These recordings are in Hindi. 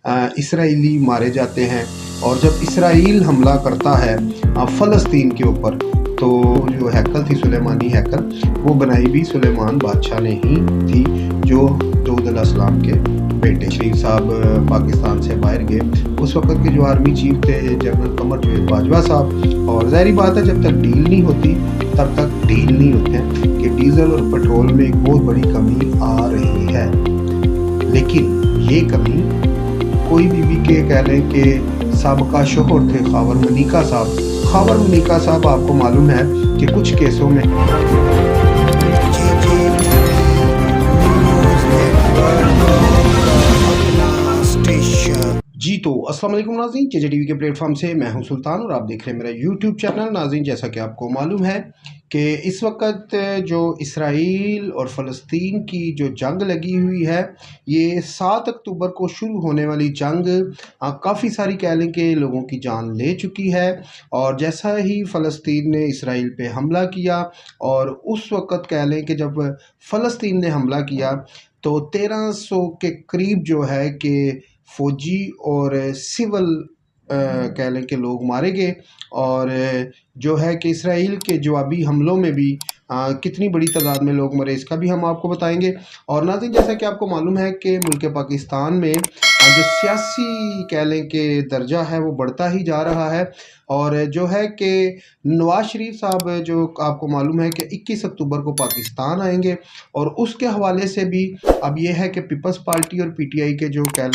इसराइली मारे जाते हैं। और जब इसराइल हमला करता है फ़लस्तीन के ऊपर, तो जो हैकल थी सुलेमानी हैकल, वो बनाई भी सुलेमान बादशाह ने ही थी, जो दाऊद अलैहिस्सलाम के बेटे। शरीफ साहब पाकिस्तान से बाहर गए, उस वक्त के जो आर्मी चीफ थे जनरल कमर जावेद बाजवा साहब। और ज़ाहिर बात है, जब तक डील नहीं होती तब तक डील नहीं होते हैं कि डीज़ल और पेट्रोल में एक बहुत बड़ी कमी आ रही है। लेकिन ये कमी कोई बीबी के कह लें कि साबका शोहर थे खावर मनीका साहब। खावर मनीका साहब आपको मालूम है कि कुछ केसों में जी। तो अस्सलाम वालेकुम नाज़रीन, केजे टीवी के प्लेटफॉर्म से मैं हूं सुल्तान और आप देख रहे हैं मेरा यूट्यूब चैनल। नाज़रीन, जैसा कि आपको मालूम है कि इस वक्त जो इसराइल और फ़लस्तीन की जो जंग लगी हुई है, ये 7 अक्टूबर को शुरू होने वाली जंग काफ़ी सारी कह लें कि लोगों की जान ले चुकी है। और जैसा ही फ़लस्तीन ने इसराइल पे हमला किया, और उस वक़्त कह लें कि जब फ़लस्तीन ने हमला किया तो 1300 के करीब जो है कि फ़ौजी और सिविल कह लें कि लोग मारे गए। और जो है कि इसराइल के जवाबी हमलों में भी कितनी बड़ी तादाद में लोग मरे, इसका भी हम आपको बताएंगे। और नाज़रीन, जैसा कि आपको मालूम है कि मुल्क पाकिस्तान में जो सियासी कह लें कि दर्जा है वो बढ़ता ही जा रहा है। और जो है कि नवाज शरीफ साहब, जो आपको मालूम है कि 21 अक्टूबर को पाकिस्तान आएंगे, और उसके हवाले से भी अब ये है कि पीपल्स पार्टी और पीटीआई के जो कह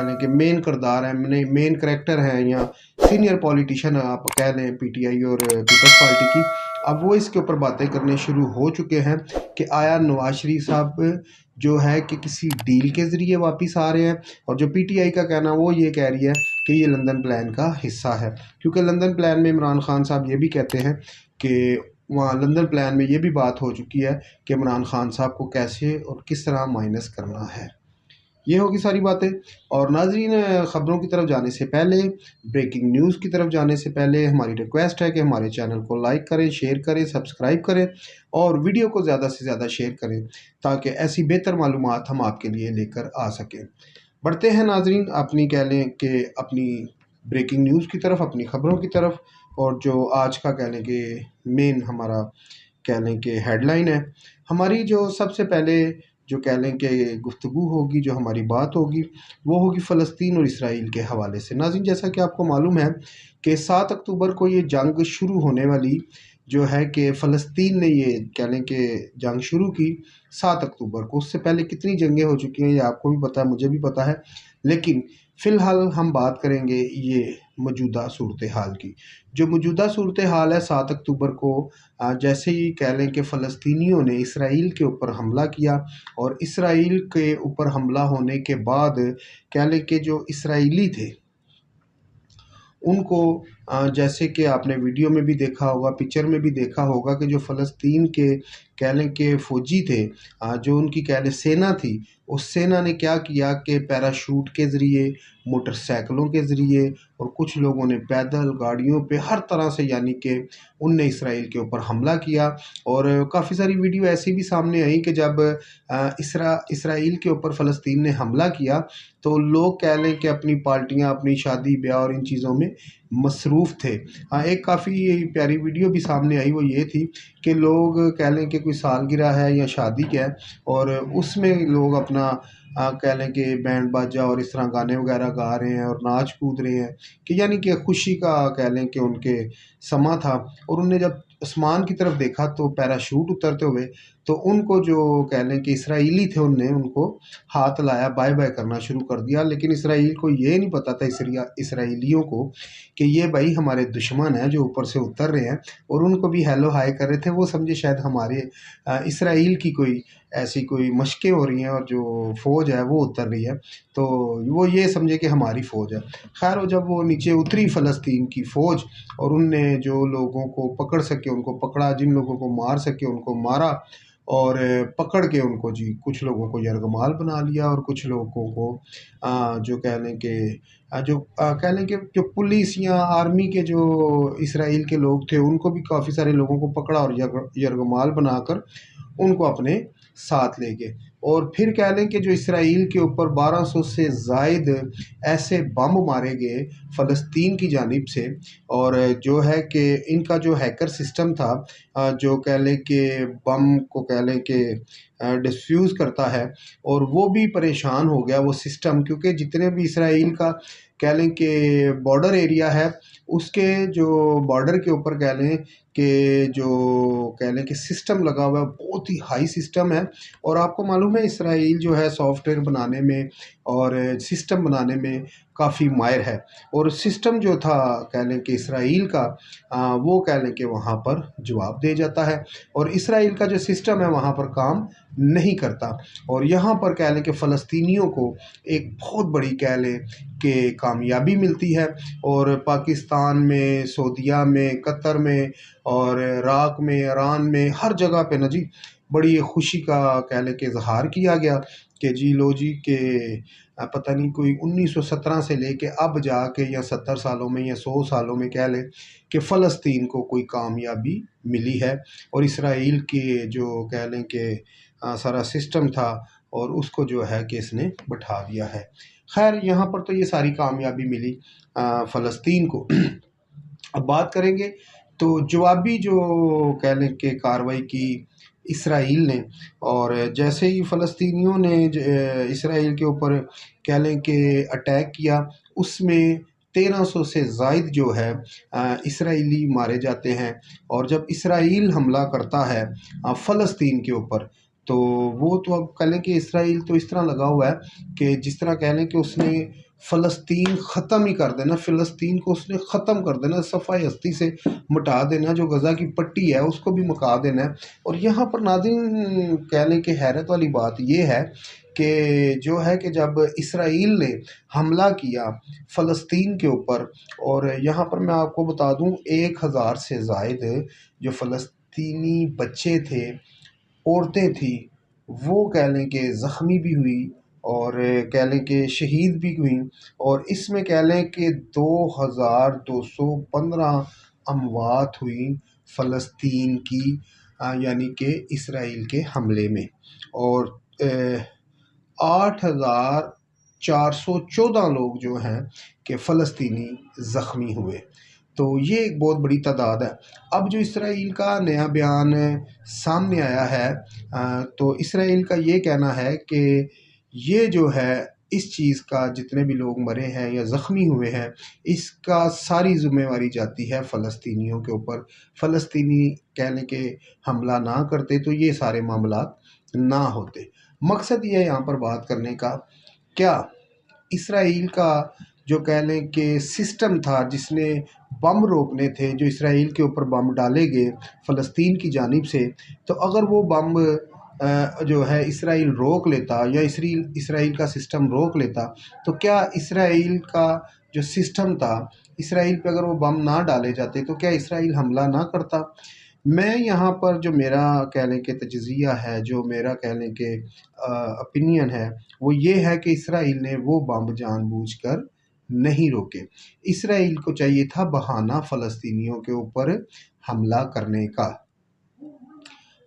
लें कि मेन किरदार हैं, मेन करैक्टर हैं, या सीनियर पॉलिटिशियन आप कह लें पीटीआई और पीपल्स पार्टी की, अब वो इसके ऊपर बातें करने शुरू हो चुके हैं कि आया नवाज शरीफ साहब जो है कि किसी डील के ज़रिए वापस आ रहे हैं। और जो पीटीआई का कहना वो ये कह रही है कि ये लंदन प्लान का हिस्सा है, क्योंकि लंदन प्लान में इमरान खान साहब ये भी कहते हैं कि वहाँ लंदन प्लान में ये भी बात हो चुकी है कि इमरान खान साहब को कैसे और किस तरह माइनस करना है। ये होगी सारी बातें। और नाज़रीन, ख़बरों की तरफ जाने से पहले, ब्रेकिंग न्यूज़ की तरफ जाने से पहले हमारी रिक्वेस्ट है कि हमारे चैनल को लाइक करें, शेयर करें, सब्सक्राइब करें और वीडियो को ज़्यादा से ज़्यादा शेयर करें, ताकि ऐसी बेहतर मालूमात हम आपके लिए लेकर आ सकें। बढ़ते हैं नाज़रीन अपनी कह लें कि अपनी ब्रेकिंग न्यूज़ की तरफ, अपनी ख़बरों की तरफ। और जो आज का कह लें कि मेन हमारा कह लें कि हेडलाइन है हमारी, जो सबसे पहले जो कह लें कि गुफ्तगू होगी, जो हमारी बात होगी, वो होगी फ़लस्तीन और इसराइल के हवाले से। नाज़रीन, जैसा कि आपको मालूम है कि 7 अक्टूबर को ये जंग शुरू होने वाली जो है कि फ़लस्तीन ने ये कह लें कि जंग शुरू की 7 अक्टूबर को। उससे पहले कितनी जंगें हो चुकी हैं ये आपको भी पता है, मुझे भी पता है। लेकिन फ़िलहाल हम बात करेंगे ये मौजूदा सूरत हाल की। जो मौजूदा सूरत हाल है 7 अक्टूबर को, जैसे ही कह लें कि फ़लस्तीनियों ने इसराइल के ऊपर हमला किया, और इसराइल के ऊपर हमला होने के बाद कह लें कि जो इसराइली थे उनको जैसे कि आपने वीडियो में भी देखा होगा, पिक्चर में भी देखा होगा कि जो फ़लस्तीन के कह लें कि फ़ौजी थे, जो उनकी कह लें सेना थी, उस सेना ने क्या किया कि पैराशूट के ज़रिए, मोटरसाइकिलों के ज़रिए, और कुछ लोगों ने पैदल गाड़ियों पे, हर तरह से यानी कि उनने इसराइल के ऊपर हमला किया। और काफ़ी सारी वीडियो ऐसी भी सामने आई कि जब इसराइल के ऊपर फ़लस्तीन ने हमला किया तो लोग कह लें कि अपनी पार्टियां, अपनी शादी ब्याह और इन चीज़ों में मसरूफ़ थे। हाँ, एक काफ़ी प्यारी वीडियो भी सामने आई, वो ये थी कि लोग कह लें कि कोई सालगिरह है या शादी क्या है, और उसमें लोग अपना कह लें कि बैंड बाजा और इस तरह गाने वगैरह गा रहे हैं और नाच कूद रहे हैं, कि यानी कि खुशी का कह लें कि उनके समा था। और उन्होंने जब आसमान की तरफ देखा तो पैराशूट उतरते हुए, तो उनको जो कह लें कि इसराइली थे उनने उनको हाथ लाया, बाय बाय करना शुरू कर दिया। लेकिन इसराइल को ये नहीं पता था, इसराइलियों को, कि ये भाई हमारे दुश्मन हैं जो ऊपर से उतर रहे हैं, और उनको भी हेलो हाय कर रहे थे। वो समझे शायद हमारे इसराइल की कोई ऐसी कोई मशक़ें हो रही हैं और जो फ़ौज है वो उतर रही है, तो वो ये समझे कि हमारी फ़ौज है। खैर, जब वो नीचे उतरी फ़लस्तीन की फ़ौज, और उनने जो लोगों को पकड़ सके उनको पकड़ा, जिन लोगों को मार सके उनको मारा, और पकड़ के उनको जी कुछ लोगों को यरगमाल बना लिया, और कुछ लोगों को जो कह लें कि कह लें कि जो पुलिस या आर्मी के जो इसराइल के लोग थे उनको भी काफ़ी सारे लोगों को पकड़ा और यरगमाल बनाकर उनको अपने साथ ले गए। और फिर कह लें कि जो इसराइल के ऊपर 1200 से ज़ायद ऐसे बम मारे गए फ़लस्तीन की जानिब से। और जो है कि इनका जो हैकर सिस्टम था, जो कह लें कि बम को कह लें कि डिफ्यूज़ करता है, और वो भी परेशान हो गया वो सिस्टम, क्योंकि जितने भी इसराइल का कह लें कि बॉर्डर एरिया है, उसके जो बॉर्डर के ऊपर कह लें कि जो कह लें कि सिस्टम लगा हुआ है, बहुत ही हाई सिस्टम है। और आपको मालूम है इसराइल जो है सॉफ्टवेयर बनाने में और सिस्टम बनाने में काफ़ी माहिर है। और सिस्टम जो था कह लें कि इसराइल का, वो कह लें कि वहाँ पर जवाब दे जाता है, और इसराइल का जो सिस्टम है वहाँ पर काम नहीं करता। और यहाँ पर कह लें कि फ़लस्तीनियों को एक बहुत बड़ी कह लें कि कामयाबी मिलती है। और पाकिस्तान में, सऊदीया में, कतर में और इराक़ में, ईरान में, हर जगह पे ना जी बड़ी खुशी का कह लें कि इज़हार किया गया कि जी लो जी के पता नहीं कोई 1917 से लेके अब जाके या 70 सालों में या 100 सालों में कह लें कि फ़लस्तीन को कोई कामयाबी मिली है। और इसराइल के जो कह लें कि सारा सिस्टम था और उसको जो है कि इसने बैठा दिया है। खैर यहाँ पर तो ये सारी कामयाबी मिली फ़लस्तीन को। अब बात करेंगे तो जवाबी जो कह लें कि कार्रवाई की इसराइल ने, और जैसे ही फ़लस्तीनियों ने इसराइल के ऊपर कह लें कि अटैक किया, उसमें 1300 से ज़ायद जो है इसराइली मारे जाते हैं। और जब इसराइल हमला करता है फ़लस्तीन के ऊपर, तो वो तो अब कह लें कि इसराइल तो इस तरह लगा हुआ है कि जिस तरह कह लें कि उसने फ़लस्तीन ख़त्म ही कर देना, फ़लस्तीन को उसने ख़त्म कर देना, सफ़ाई हस्ती से मिटा देना, जो गज़ा की पट्टी है उसको भी मका देना है। और यहाँ पर नाज़रीन कह लें कि हैरत वाली बात ये है कि जो है कि जब इसराइल ने हमला किया फ़लस्तीन के ऊपर, और यहाँ पर मैं आपको बता दूँ 1000 से ज़ायद जो फ़लस्तीनी बच्चे थे, औरतें थी, वो कह लें कि ज़ख्मी भी हुई और कह लें कि शहीद भी हुई। और इसमें कह लें कि 2215 अमवात हुई फ़लस्तीन की, यानी कि इसराइल के हमले में। और 8414 लोग जो हैं कि फ़लस्तीनी ज़ख्मी हुए। तो ये एक बहुत बड़ी तादाद है। अब जो इसराइल का नया बयान सामने आया है, तो इसराइल का ये कहना है कि ये जो है इस चीज़ का जितने भी लोग मरे हैं या ज़ख्मी हुए हैं, इसका सारी ज़िम्मेवारी जाती है फ़लस्तीनियों के ऊपर। फ़लस्तीनी कह लें कि हमला ना करते तो ये सारे मामलात ना होते। मकसद ये है यहाँ पर बात करने का, क्या इसराइल का जो कह लें कि सिस्टम था जिसने बम रोकने थे, जो इसराइल के ऊपर बम डाले गए फ़लस्तीन की जानिब से, तो अगर वो बम जो है इसराइल रोक लेता या इसराइल का सिस्टम रोक लेता, तो क्या इसराइल का जो सिस्टम था, इसराइल पे अगर वो बम ना डाले जाते तो क्या इसराइल हमला ना करता? मैं यहाँ पर जो मेरा कह लें कि तजज़िया है, जो मेरा कह लें कि ओपिनियन है, वो ये है कि इसराइल ने वो बम जानबूझकर नहीं रोके। इसराइल को चाहिए था बहाना फ़लस्तीनियों के ऊपर हमला करने का।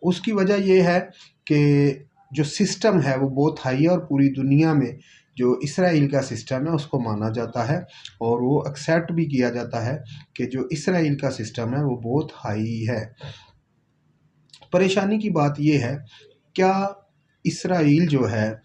उसकी वजह ये है कि जो सिस्टम है वो बहुत हाई है, और पूरी दुनिया में जो इसराइल का सिस्टम है उसको माना जाता है, और वो एक्सेप्ट भी किया जाता है कि जो इसराइल का सिस्टम है वो बहुत हाई है। परेशानी की बात ये है, क्या इसराइल जो है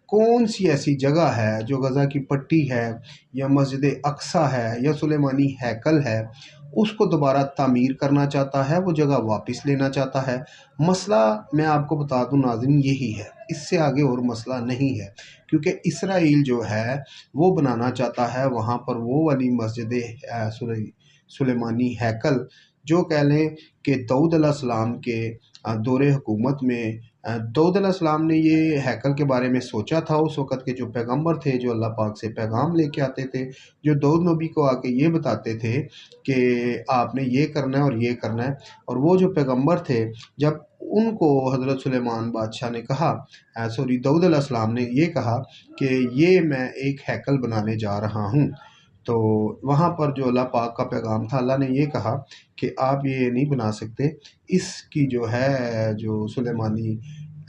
कौन सी ऐसी जगह है जो गज़ा की पट्टी है या मस्जिद अक्सा है या सुलेमानी हैकल है, उसको दोबारा तामीर करना चाहता है, वो जगह वापस लेना चाहता है? मसला मैं आपको बता दूं नाज़रीन यही है, इससे आगे और मसला नहीं है। क्योंकि इसराइल जो है वो बनाना चाहता है वहाँ पर वो वाली मस्जिद सुलेमानी हैकल, जो कह लें कि दाऊद अलैहिस्सलाम के दौरे हुकूमत में दाऊद अलैहिस्सलाम ने ये हैकल के बारे में सोचा था। उस वक़्त के जो पैगंबर थे, जो अल्लाह पाक से पैगाम लेके आते थे, जो दाऊद नबी को आके ये बताते थे कि आपने ये करना है और ये करना है, और वो जो पैगंबर थे, जब उनको हज़रत सुलेमान बादशाह ने कहा, सॉरी दाऊद अलैहिस्सलाम ने ये कहा कि ये मैं एक हैकल बनाने जा रहा हूँ, तो वहाँ पर जो अल्लाह पाक का पैगाम था, अल्लाह ने ये कहा कि आप ये नहीं बना सकते, इसकी जो है जो सुलेमानी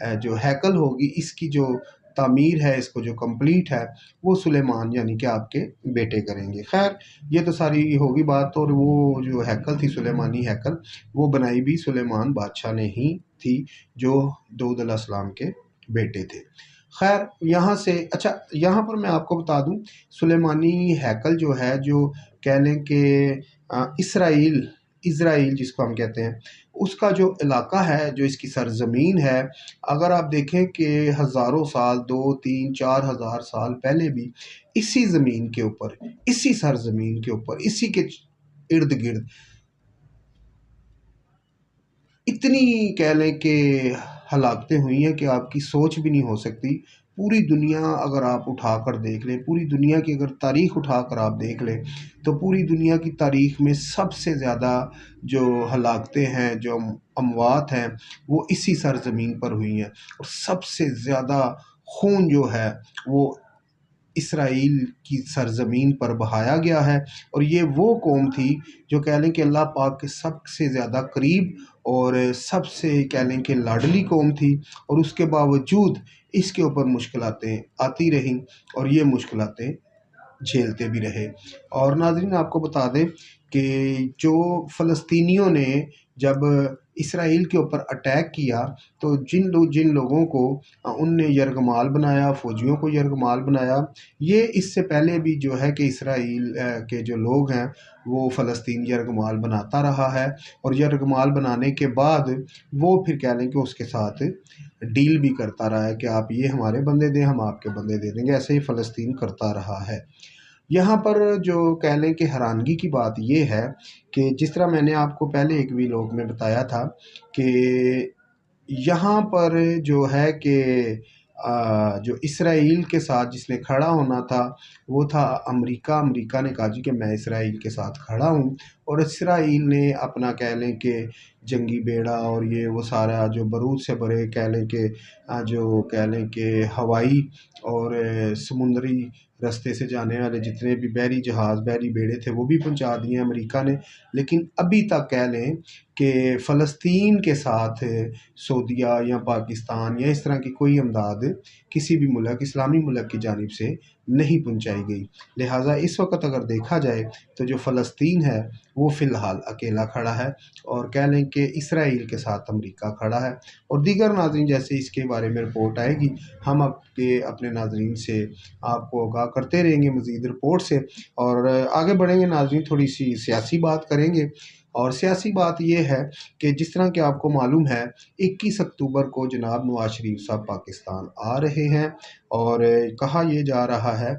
जो हैकल होगी, इसकी जो तामीर है, इसको जो कंप्लीट है, वो सुलेमान यानी कि आपके बेटे करेंगे। खैर, ये तो सारी होगी बात। और वो जो हैकल थी, सुलेमानी हैकल, वो बनाई भी सुलेमान बादशाह ने ही थी, जो दाऊद अलैहिस्सलाम के बेटे थे। खैर, यहाँ से अच्छा, यहाँ पर मैं आपको बता दूं, सुलेमानी हैकल जो है, जो कह लें कि इसराइल इज़राइल जिसको हम कहते हैं, उसका जो इलाका है, जो इसकी सरज़मीन है, अगर आप देखें कि हज़ारों साल, 2, 3, 4 हज़ार साल पहले भी इसी ज़मीन के ऊपर, इसी सरज़मीन के ऊपर, इसी के इर्द-गिर्द इतनी कह लें कि हलाकतें हुई हैं कि आपकी सोच भी नहीं हो सकती। पूरी दुनिया अगर आप उठाकर देख लें, पूरी दुनिया की अगर तारीख़ उठाकर आप देख लें, तो पूरी दुनिया की तारीख़ में सबसे ज़्यादा जो हलाकतें हैं, जो अमवात हैं, वो इसी सरज़मीन पर हुई हैं। और सबसे ज़्यादा खून जो है, वो इसराइल की सरज़मीन पर बहाया गया है। और ये वो कौम थी जो कह लें कि अल्लाह पाक के सबसे ज़्यादा करीब और सबसे कह लें कि लाडली कौम थी। और उसके बावजूद इसके ऊपर मुश्किलातें आती रहीं, और ये मुश्किलातें झेलते भी रहे। और नाज़रीन, आपको बता दें कि जो फ़लस्तीनियों ने जब इसराइल के ऊपर अटैक किया, तो जिन लोगों को उनने यरगमाल बनाया, फ़ौजियों को यरगमाल बनाया। ये इससे पहले भी जो है कि इसराइल के जो लोग हैं, वो फ़लस्तीन यरगमाल बनाता रहा है। और यरगमाल बनाने के बाद वो फिर कह लें कि उसके साथ डील भी करता रहा है कि आप ये हमारे बंदे दें, हम आपके बंदे दे देंगे। ऐसे ही फ़लस्तीन करता रहा है। यहाँ पर जो कह लें कि हैरानगी की बात ये है कि जिस तरह मैंने आपको पहले एक व्लॉग में बताया था कि यहाँ पर जो है कि जो इसराइल के साथ जिसने खड़ा होना था, वो था अमेरिका। अमेरिका ने कहा जी कि मैं इसराइल के साथ खड़ा हूँ। और इसराइल ने अपना कह लें कि जंगी बेड़ा और ये वो सारा जो बारूद से भरे कह लें कि जो कह लें कि हवाई और समुद्री रास्ते से जाने वाले जितने भी बहरी जहाज़, बहरी बेड़े थे, वो भी पहुंचा दिए अमेरिका ने। लेकिन अभी तक कह लें कि फ़लस्तीन के साथ सऊदीया या पाकिस्तान या इस तरह की कोई इमदाद किसी भी मुल्क, इस्लामी मुल्क की जानिब से नहीं पहुंचाई गई। लिहाजा इस वक्त अगर देखा जाए तो जो फ़लस्तीन है, वो फ़िलहाल अकेला खड़ा है, और कह लें कि इसराइल के साथ अमेरिका खड़ा है। और दीगर नाज़रीन, जैसे इसके बारे में रिपोर्ट आएगी, हम अपने नाज़रीन से आपको आगाह करते रहेंगे मज़ीद रिपोर्ट से। और आगे बढ़ेंगे नाज़रीन, थोड़ी सी सियासी बात करेंगे। और सियासी बात यह है कि जिस तरह कि आपको मालूम है, 21 अक्टूबर को जनाब नवाज शरीफ साहब पाकिस्तान आ रहे हैं। और कहा यह जा रहा है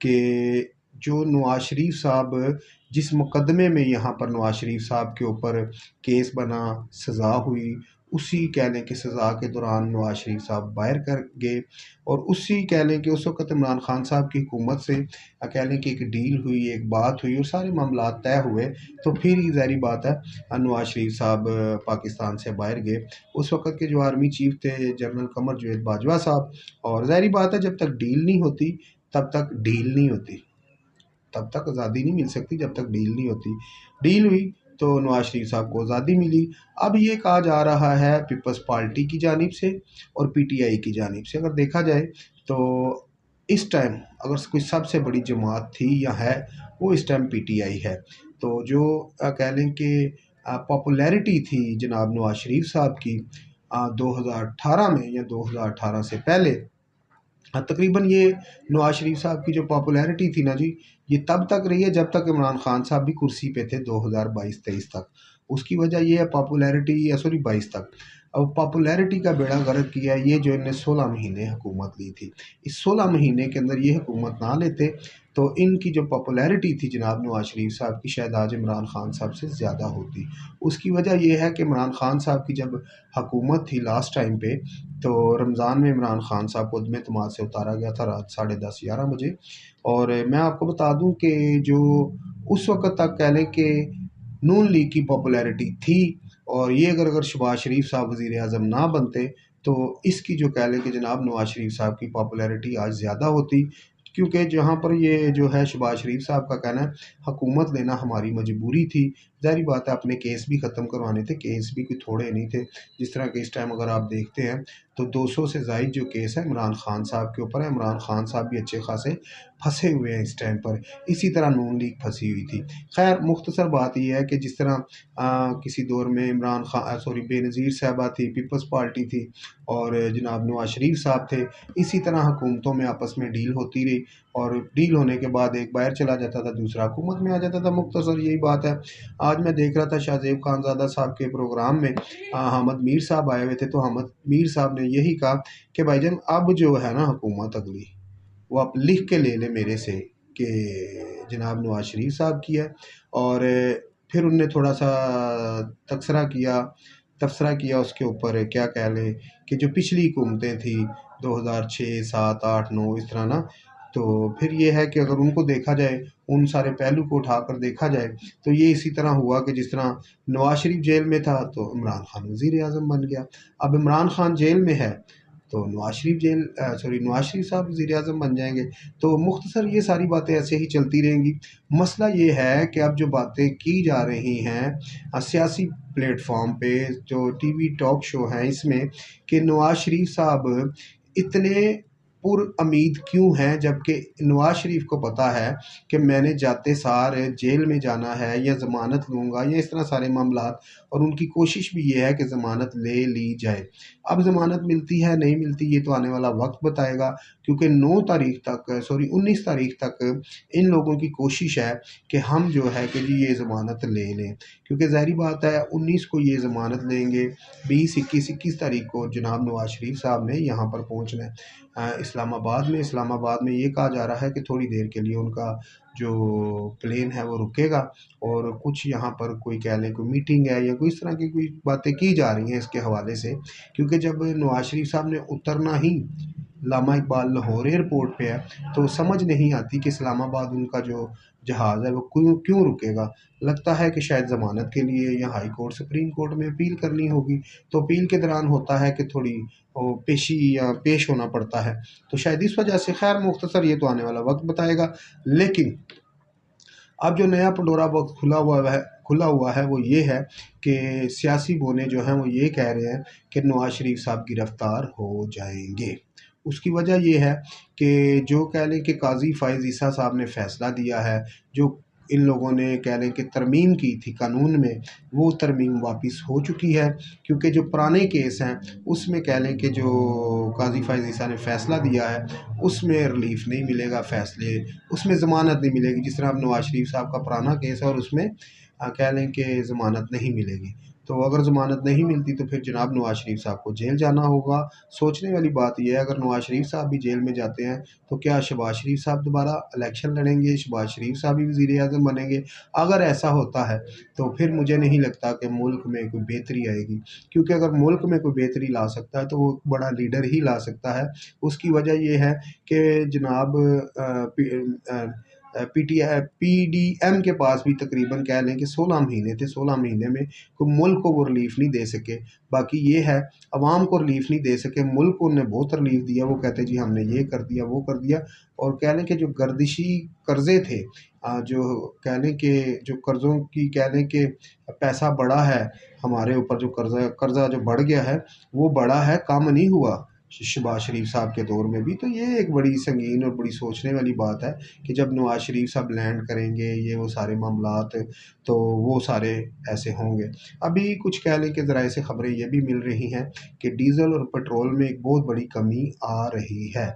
कि जो नवाज शरीफ साहब जिस मुकदमे में यहाँ पर नवाज शरीफ साहब के ऊपर केस बना, सज़ा हुई, उसी कह लें कि सज़ा के दौरान नवाज शरीफ साहब बाहर कर गए। और उसी कह लें कि उस वक़्त इमरान खान साहब की हुकूमत से कह लें कि एक डील हुई, एक बात हुई और सारे मामला तय हुए। तो फिर ही ज़ाहिर बात है नवाज शरीफ साहब पाकिस्तान से बाहर गए। उस वक़्त के जो आर्मी चीफ थे जनरल कमर जवेद बाजवा साहब। और ज़ाहिर बात है, जब तक डील नहीं होती तब तक डील नहीं होती, तब तक आज़ादी नहीं मिल सकती जब तक डील नहीं होती। डील हुई तो नवाज शरीफ साहब को आज़ादी मिली। अब ये कहा जा रहा है पीपल्स पार्टी की जानिब से और पीटीआई की जानिब से, अगर देखा जाए तो इस टाइम अगर कोई सबसे बड़ी जमात थी या है, वो इस टाइम पीटीआई है। तो जो कह लें कि पॉपुलैरिटी थी जनाब नवाज शरीफ साहब की 2018 में या 2018 से पहले, तकरीबन ये नवाज शरीफ साहब की जो पॉपुलैरिटी थी ना जी, ये तब तक रही है जब तक इमरान खान साहब भी कुर्सी पे थे 2022-23 तक। उसकी वजह ये है पॉपुलैरिटी, या सॉरी 22 तक। अब पॉपुलैरिटी का बेड़ा गर्क किया है ये जो इनने 16 महीने हुकूमत ली थी। इस 16 महीने के अंदर ये हुकूमत ना लेते तो इनकी जो पॉपुलैरिटी थी जनाब नवाज शरीफ साहब की, शायद आज इमरान खान साहब से ज़्यादा होती। उसकी वजह यह है कि इमरान खान साहब की जब हुकूमत थी लास्ट टाइम पे, तो रमज़ान में इमरान खान साहब को उद्म एतमाद से उतारा गया था रात 10:30-11 बजे। और मैं आपको बता दूं कि जो उस वक़्त तक कह लें कि नून लीग की पॉपुलैरिटी थी, और ये अगर शहबाज शरीफ साहब वज़ीर आज़म ना बनते तो इसकी जो कह लें कि जनाब नवाज शरीफ साहब की पॉपुलैरिटी आज ज़्यादा होती। क्योंकि जहाँ पर ये जो है शहबाज शरीफ साहब का कहना है हुकूमत लेना हमारी मजबूरी थी। ज़ाहिर बात है अपने केस भी ख़त्म करवाने थे, केस भी कोई थोड़े नहीं थे। जिस तरह के इस टाइम अगर आप देखते हैं तो 200 से ज़ायद जो केस है इमरान खान साहब के ऊपर है। इमरान खान साहब भी अच्छे खासे फंसे हुए हैं इस टाइम पर, इसी तरह नून लीग फंसी हुई थी। खैर मुख्तसर बात यह है कि जिस तरह किसी दौर में इमरान खान सॉरी बेनज़ीर साहबा थी, पीपल्स पार्टी थी और जनाब नवाज शरीफ साहब थे, इसी तरह हुकूमतों में आपस में डील होती रही और डील होने के बाद एक बाहर चला जाता था, दूसरा हुकूमत में आ जाता था। मुख्तसर यही बात है। आज मैं देख रहा था शाहज़ेब खानज़ादा साहब के प्रोग्राम में हामिद मीर साहब आए हुए थे, तो हामिद मीर साहब ने यही कहा कि भाईजान अब जो है ना हुकूमत अगली वो आप लिख के ले लें मेरे से कि जनाब नवाज शरीफ साहब की है। और फिर उनने थोड़ा सा तबसरा किया उसके ऊपर, क्या कह लें कि जो पिछली हुकूमतें थी 2006, 7, 8, 9 इस तरह ना, तो फिर ये है कि अगर उनको देखा जाए, उन सारे पहलू को उठाकर देखा जाए तो ये इसी तरह हुआ कि जिस तरह नवाज शरीफ जेल में था तो इमरान खान वज़ीर आज़म बन गया। अब इमरान खान जेल में है तो नवाज शरीफ साहब वज़ीर आज़म बन जाएंगे। तो मुख्तसर ये सारी बातें ऐसे ही चलती रहेंगी। मसला ये है कि अब जो बातें की जा रही हैं सियासी प्लेटफॉर्म पे, जो टीवी टॉक शो हैं, इसमें कि नवाज शरीफ साहब इतने पुरउम्मीद क्यों हैं, जबकि नवाज शरीफ को पता है कि मैंने जाते सार जेल में जाना है या ज़मानत लूँगा या इस तरह सारे मामलात, और उनकी कोशिश भी ये है कि ज़मानत ले ली जाए। अब ज़मानत मिलती है नहीं मिलती ये तो आने वाला वक्त बताएगा, क्योंकि 19 तारीख तक इन लोगों की कोशिश है कि हम जो है कि जी ये ज़मानत ले लें, क्योंकि ज़ाहिर बात है 19 को ये ज़मानत लेंगे, 20, 21 तारीख को जनाब नवाज शरीफ साहब ने यहाँ पर पहुँचना है इस्लामाबाद में ये कहा जा रहा है कि थोड़ी देर के लिए उनका जो प्लेन है वो रुकेगा और कुछ यहाँ पर कोई कह लें कोई मीटिंग है या कोई इस तरह की कोई बातें की जा रही हैं इसके हवाले से। क्योंकि जब नवाज शरीफ साहब ने उतरना ही लामा इकबाल लाहौर एयरपोर्ट पे है तो समझ नहीं आती कि इस्लामाबाद उनका जो जहाज़ है वो क्यों क्यों रुकेगा। लगता है कि शायद ज़मानत के लिए या हाई कोर्ट सुप्रीम कोर्ट में अपील करनी होगी, तो अपील के दौरान होता है कि थोड़ी पेशी या पेश होना पड़ता है, तो शायद इस वजह से। खैर मुख्तसर ये तो आने वाला वक्त बताएगा। लेकिन अब जो नया पंडोरा बॉक्स खुला हुआ है वो ये है कि सियासी बोने जो हैं वो ये कह रहे हैं कि नवाज शरीफ साहब गिरफ्तार हो जाएंगे। उसकी वजह ये है कि जो कह लें कि काजी फ़ाइज़ ईसा साहब ने फ़ैसला दिया है, जो इन लोगों ने कह लें कि तरमीम की थी कानून में, वो तरमीम वापस हो चुकी है। क्योंकि जो पुराने केस हैं उसमें कह लें कि जो काजी फ़ाइज़ ईसा ने फ़ैसला दिया है उसमें रिलीफ नहीं मिलेगा, फ़ैसले उसमें ज़मानत नहीं मिलेगी। जिस तरह अब नवाज शरीफ साहब का पुराना केस है और उसमें कह लें कि ज़मानत नहीं मिलेगी, तो अगर ज़मानत नहीं मिलती तो फिर जनाब नवाज शरीफ साहब को जेल जाना होगा। सोचने वाली बात यह है अगर नवाज शरीफ साहब भी जेल में जाते हैं तो क्या शहबाज शरीफ साहब दोबारा इलेक्शन लड़ेंगे, शहबाज शरीफ साहब भी वज़ीर आज़म बनेंगे? अगर ऐसा होता है तो फिर मुझे नहीं लगता कि मुल्क में कोई बेहतरी आएगी, क्योंकि अगर मुल्क में कोई बेहतरी ला सकता है तो वो बड़ा लीडर ही ला सकता है। उसकी वजह ये है कि जनाब पीडीएम के पास भी तकरीबन कह लें कि 16 महीने थे, 16 महीने में कोई मुल्क को वो रिलीफ नहीं दे सके। बाकी ये है अवाम को रिलीफ नहीं दे सके, मुल्क को उन्हें बहुत रिलीफ दिया। वो कहते जी हमने ये कर दिया वो कर दिया, और कह लें कि जो गर्दिशी कर्जे थे, जो कह लें कि जो कर्ज़ों की कह लें कि पैसा बढ़ा है हमारे ऊपर, जो कर्जा जो बढ़ गया है वो बढ़ा है, कम नहीं हुआ शहबाज शरीफ साहब के दौर में भी। तो ये एक बड़ी संगीन और बड़ी सोचने वाली बात है कि जब नवाज शरीफ साहब लैंड करेंगे ये वो सारे मामलात, तो वो सारे ऐसे होंगे। अभी कुछ कह लें कि ज़राए से ख़बरें ये भी मिल रही हैं कि डीज़ल और पेट्रोल में एक बहुत बड़ी कमी आ रही है।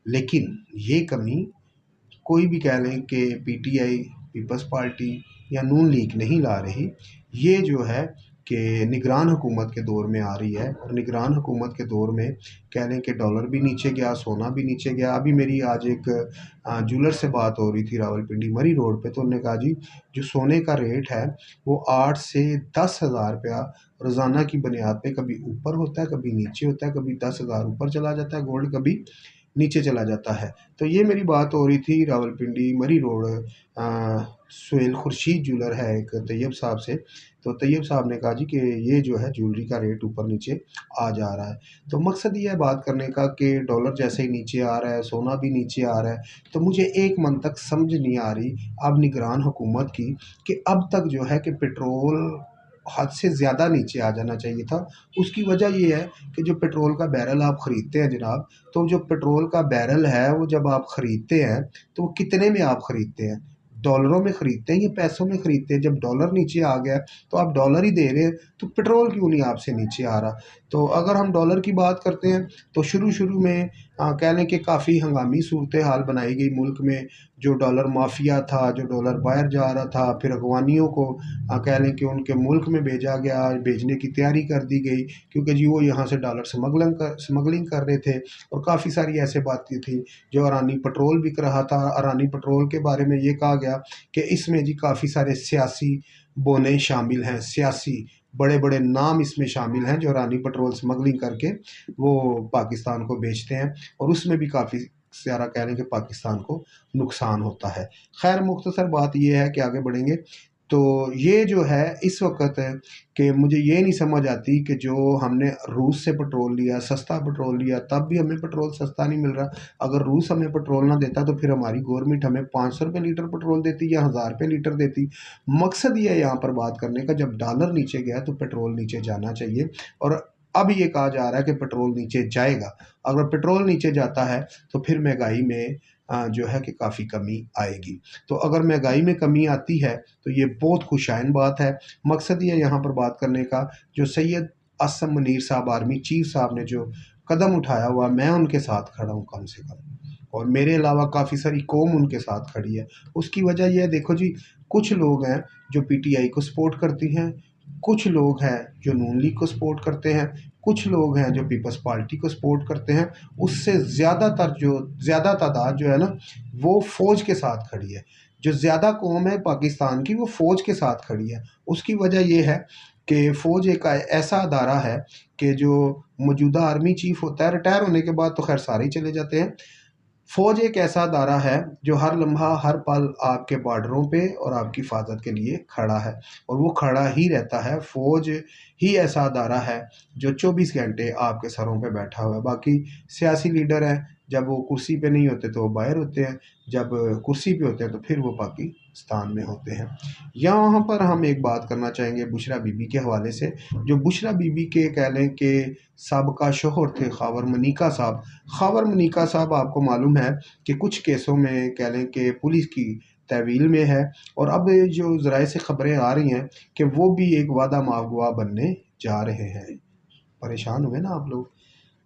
लेकिन ये कमी कोई भी कह लें कि पीटीआई, पीपल्स पार्टी या नून लीग नहीं ला रही। ये जो है कि निगरान हुकूमत के दौर में आ रही है, और निगरान हुकूमत के दौर में कह लें कि डॉलर भी नीचे गया, सोना भी नीचे गया। अभी मेरी आज एक ज्वेलर से बात हो रही थी रावलपिंडी मरी रोड पे, तो उन्होंने कहा जी जो सोने का रेट है वो 8 से 10,000 रुपया रोज़ाना की बुनियाद पे कभी ऊपर होता है, कभी नीचे होता है, कभी 10,000 ऊपर चला जाता है गोल्ड, कभी नीचे चला जाता है। तो ये मेरी बात हो रही थी रावलपिंडी मरी रोड सुहेल खुर्शीद ज्वेलर है एक तैयब साहब से। तो तैयब साहब ने कहा जी कि ये जो है ज्वेलरी का रेट ऊपर नीचे आ जा रहा है। तो मकसद ये है बात करने का कि डॉलर जैसे ही नीचे आ रहा है, सोना भी नीचे आ रहा है, तो मुझे एक मन तक समझ नहीं आ रही अब निगरान हुकूमत की कि अब तक जो है कि पेट्रोल हद से ज़्यादा नीचे आ जाना चाहिए था। उसकी वजह ये है कि जो पेट्रोल का बैरल आप ख़रीदते हैं जनाब, तो जो पेट्रोल का बैरल है वो जब आप ख़रीदते हैं तो वो कितने में आप ख़रीदते हैं? डॉलरों में ख़रीदते हैं या पैसों में ख़रीदते हैं? जब डॉलर नीचे आ गया तो आप डॉलर ही दे रहे हैं, तो पेट्रोल क्यों नहीं आपसे नीचे आ रहा? तो अगर हम डॉलर की बात करते हैं तो शुरू-शुरू में कह लें कि काफ़ी हंगामी सूरत हाल बनाई गई मुल्क में। जो डॉलर माफिया था, जो डॉलर बाहर जा रहा था, फिर अगवानियों को कह लें कि उनके मुल्क में भेजा गया, भेजने की तैयारी कर दी गई क्योंकि जी वो यहाँ से डॉलर स्मगलिंग कर रहे थे। और काफ़ी सारी ऐसे बातें थी, जो ईरानी पेट्रोल बिक रहा था। ईरानी पेट्रोल के बारे में ये कहा गया कि इसमें जी काफ़ी सारे सियासी बोने शामिल हैं, सियासी बड़े-बड़े नाम इसमें शामिल हैं जो ईरानी पेट्रोल स्मगलिंग करके वो पाकिस्तान को बेचते हैं, और उसमें भी काफ़ी सारा कह लें कि पाकिस्तान को नुकसान होता है। खैर मुख्तसर बात ये है कि आगे बढ़ेंगे तो ये जो है इस वक्त है कि मुझे ये नहीं समझ आती कि जो हमने रूस से पेट्रोल लिया, सस्ता पेट्रोल लिया, तब भी हमें पेट्रोल सस्ता नहीं मिल रहा। अगर रूस हमें पेट्रोल ना देता तो फिर हमारी गवर्नमेंट हमें 500 रुपये लीटर पेट्रोल देती या 1000 रुपये लीटर देती। मकसद ये है यहाँ पर बात करने का, जब डॉलर नीचे गया तो पेट्रोल नीचे जाना चाहिए, और अब ये कहा जा रहा है कि पेट्रोल नीचे जाएगा। अगर पेट्रोल नीचे जाता है तो फिर महंगाई में जो है कि काफ़ी कमी आएगी। तो अगर महंगाई में कमी आती है तो ये बहुत खुशाइन बात है। मकसद ये यहाँ पर बात करने का, जो सैयद असम मुनीर साहब आर्मी चीफ साहब ने जो कदम उठाया हुआ, मैं उनके साथ खड़ा हूँ कम से कम, और मेरे अलावा काफ़ी सारी कौम उनके साथ खड़ी है। उसकी वजह यह है, देखो जी, कुछ लोग हैं जो पीटीआई को सपोर्ट करती हैं, कुछ लोग हैं जो नून लीग को सपोर्ट करते हैं, कुछ लोग हैं जो पीपल्स पार्टी को सपोर्ट करते हैं। उससे ज़्यादातर जो ज़्यादा तादाद जो है ना, वो फ़ौज के साथ खड़ी है। जो ज़्यादा कौम है पाकिस्तान की वो फ़ौज के साथ खड़ी है। उसकी वजह ये है कि फ़ौज एक ऐसा अदारा है कि जो मौजूदा आर्मी चीफ होता है, रिटायर होने के बाद तो खैर सारे ही चले जाते हैं। फ़ौज एक ऐसा अदारा है जो हर लम्हा हर पल आपके बॉर्डरों पे और आपकी हिफाजत के लिए खड़ा है, और वो खड़ा ही रहता है। फ़ौज ही ऐसा अदारा है जो 24 घंटे आपके सरों पे बैठा हुआ है। बाकी सियासी लीडर हैं, जब वो कुर्सी पे नहीं होते तो वो बाहर होते हैं, जब कुर्सी पे होते हैं तो फिर वो पाकिस्तान में होते हैं। यहाँ पर हम एक बात करना चाहेंगे बुशरा बीबी के हवाले से। जो बुशरा बीबी के कह लें कि साबका शोहर थे ख़ावर मनीका साहब। ख़ावर मनीका साहब आपको मालूम है कि कुछ केसों में कह लें कि पुलिस की तहवील में है, और अब जो ज़राए से ख़बरें आ रही हैं कि वो भी एक वादा माफ़ गवाह बनने जा रहे हैं। परेशान हुए ना आप लोग?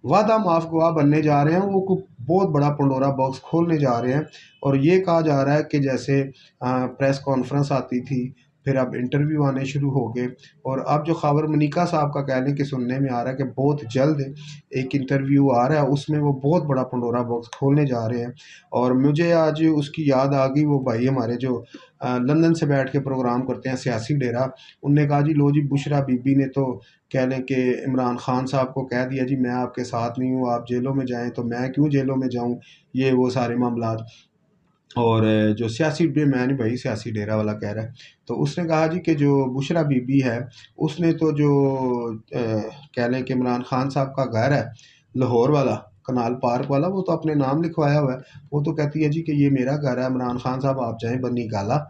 वादा माफ़ गवाह बनने जा रहे हैं, वो बहुत बड़ा पंडोरा बॉक्स खोलने जा रहे हैं। और ये कहा जा रहा है कि जैसे प्रेस कॉन्फ्रेंस आती थी, फिर अब इंटरव्यू आने शुरू हो गए, और अब जो ख़ावर मनीका साहब का कहने के सुनने में आ रहा है कि बहुत जल्द एक इंटरव्यू आ रहा है, उसमें वो बहुत बड़ा पंडोरा बॉक्स खोलने जा रहे हैं। और मुझे आज उसकी याद आ गई, वो भाई हमारे जो लंदन से बैठ के प्रोग्राम करते हैं सियासी डेरा, उनने कहा जी लो जी, बुशरा बीबी ने तो कह लें कि इमरान खान साहब को कह दिया जी मैं आपके साथ नहीं हूँ, आप जेलों में जाएं तो मैं क्यों जेलों में जाऊँ, ये वो सारे मामलात। और जो सियासी मैं नहीं भाई, सियासी डेरा वाला कह रहा है। तो उसने कहा जी कि जो बुशरा बीबी है, उसने तो जो कह लें कि इमरान खान साहब का घर है लाहौर वाला, कनाल पार्क वाला, वो तो अपने नाम लिखवाया हुआ है। वो तो कहती है जी कि ये मेरा घर है, इमरान खान साहब आप जाएं बन्नी गाला।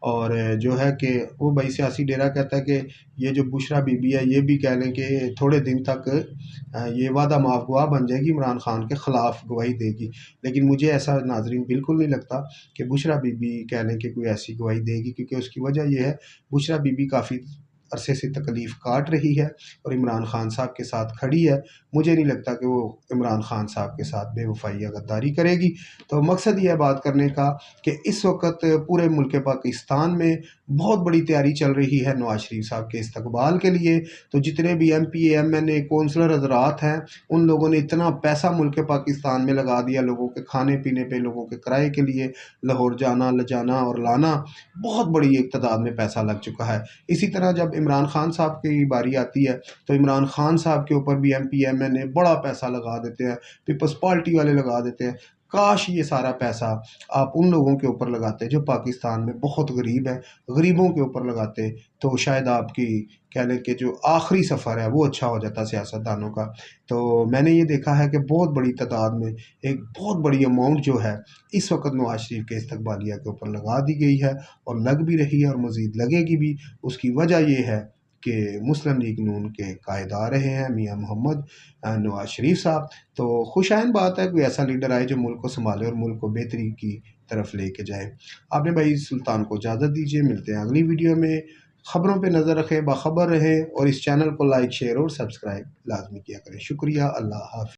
और जो है कि वो भाई सियासी डेरा कहता है कि ये जो बुशरा बीबी है, ये भी कह लें कि थोड़े दिन तक ये वादा माफ़ गवाह बन जाएगी, इमरान खान के ख़िलाफ़ गवाही देगी। लेकिन मुझे ऐसा नाज़रीन बिल्कुल नहीं लगता कि बुशरा बीबी कह लें कि कोई ऐसी गवाही देगी, क्योंकि उसकी वजह ये है, बुशरा बीबी काफ़ी अरसे से तकलीफ़ काट रही है और इमरान खान साहब के साथ खड़ी है। मुझे नहीं लगता कि वो इमरान खान साहब के साथ बेवफ़ाई या गद्दारी करेगी। तो मकसद ये है बात करने का कि इस वक्त पूरे मुल्क पाकिस्तान में बहुत बड़ी तैयारी चल रही है नवाज शरीफ साहब के इस्तकबाल के लिए। तो जितने भी MP MNA कौंसलर हजरात हैं, उन लोगों ने इतना पैसा मुल्क पाकिस्तान में लगा दिया, लोगों के खाने पीने पे, लोगों के किराए के लिए, लाहौर जाना ले जाना और लाना, बहुत बड़ी एक तादाद में पैसा लग चुका है। इसी तरह जब इमरान खान साहब की बारी आती है तो इमरान खान साहब के ऊपर भी MP MNA बड़ा पैसा लगा देते हैं, पीपल्स पार्टी वाले लगा देते हैं। काश ये सारा पैसा आप उन लोगों के ऊपर लगाते जो पाकिस्तान में बहुत गरीब हैं, गरीबों के ऊपर लगाते तो शायद आपकी कह लें कि जो आखिरी सफ़र है वो अच्छा हो जाता सियासतदानों का। तो मैंने ये देखा है कि बहुत बड़ी तादाद में एक बहुत बड़ी अमाउंट जो है इस वक्त नवाज शरीफ के इस्तकबालिया के ऊपर लगा दी गई है और लग भी रही है और मज़ीद लगेगी भी। उसकी वजह ये है कि मुस्लिम लीग नून के कायद आ रहे हैं मियाँ मोहम्मद नवाज शरीफ साहब। तो खुशाइन बात है कोई ऐसा लीडर आए जो मुल्क को संभाले और मुल्क को बेहतरी की तरफ लेके जाए। आपने भाई सुल्तान को इजाज़त दीजिए, मिलते हैं अगली वीडियो में। खबरों पे नज़र रखें, बाखबर रहें और इस चैनल को लाइक शेयर और सब्सक्राइब लाजमी किया करें। शुक्रिया, अल्लाह हाफ़िज़।